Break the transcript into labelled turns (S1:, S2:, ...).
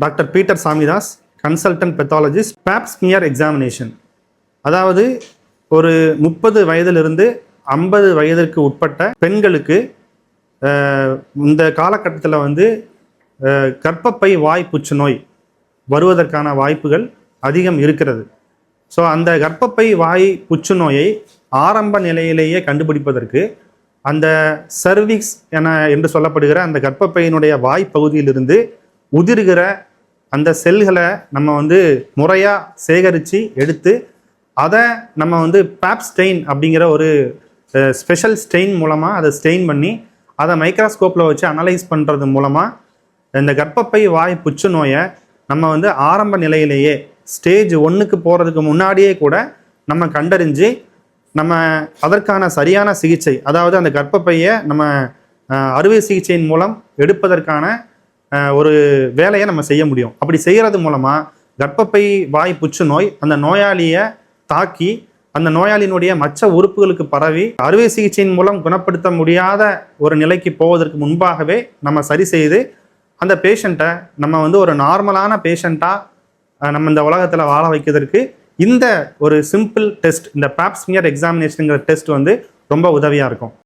S1: Doctor Peter Samidas, consultant pathologist. Pap smear examination, அதாவது ஒரு 30 வயதிலிருந்து 50 வயதிற்கு உட்பட்ட பெண்களுக்கு இந்த காலகட்டத்தில் வந்து கர்ப்பப்பை வாய் புற்றுநோய் வருவதற்கான வாய்ப்புகள் அதிகம் இருக்கிறது. ஸோ அந்த கர்ப்பப்பை வாய் புற்றுநோயை ஆரம்ப நிலையிலேயே கண்டுபிடிப்பதற்கு அந்த சர்விக்ஸ் என்று சொல்லப்படுகிற அந்த கர்ப்பப்பையினுடைய வாய் பகுதியிலிருந்து உதிர்கிற அந்த செல்களை நம்ம வந்து முறையாக சேகரித்து எடுத்து அதை நம்ம வந்து பேப் ஸ்டெயின் அப்படிங்கிற ஒரு ஸ்பெஷல் ஸ்டெயின் மூலமாக அதை ஸ்டெயின் பண்ணி அதை மைக்ரோஸ்கோப்பில் வச்சு அனலைஸ் பண்ணுறது மூலமாக இந்த கர்ப்பப்பை வாய் புற்றுநோயை நம்ம வந்து ஆரம்ப நிலையிலேயே ஸ்டேஜ் 1க்கு போகிறதுக்கு முன்னாடியே கூட நம்ம கண்டறிஞ்சு நம்ம அதற்கான சரியான சிகிச்சை, அதாவது அந்த கர்ப்பப்பையை நம்ம அறுவை சிகிச்சையின் மூலம் எடுப்பதற்கான ஒரு வேலையை நம்ம செய்ய முடியும். அப்படி செய்கிறது மூலமாக கர்ப்பப்பை வாய் புற்றுநோய் அந்த நோயாளியை தாக்கி அந்த நோயாளியினுடைய மற்ற உறுப்புகளுக்கு பரவி அறுவை சிகிச்சையின் மூலம் குணப்படுத்த முடியாத ஒரு நிலைக்கு போவதற்கு முன்பாகவே நம்ம சரி செய்து அந்த பேஷண்ட்டை நம்ம வந்து ஒரு நார்மலான பேஷண்ட்டாக நம்ம இந்த உலகத்தில் வாழ வைக்கிறதுக்கு இந்த ஒரு சிம்பிள் டெஸ்ட், இந்த பேப் ஸ்மியர் எக்ஸாமினேஷனுங்கிற டெஸ்ட் வந்து ரொம்ப உதவியாக இருக்கும்.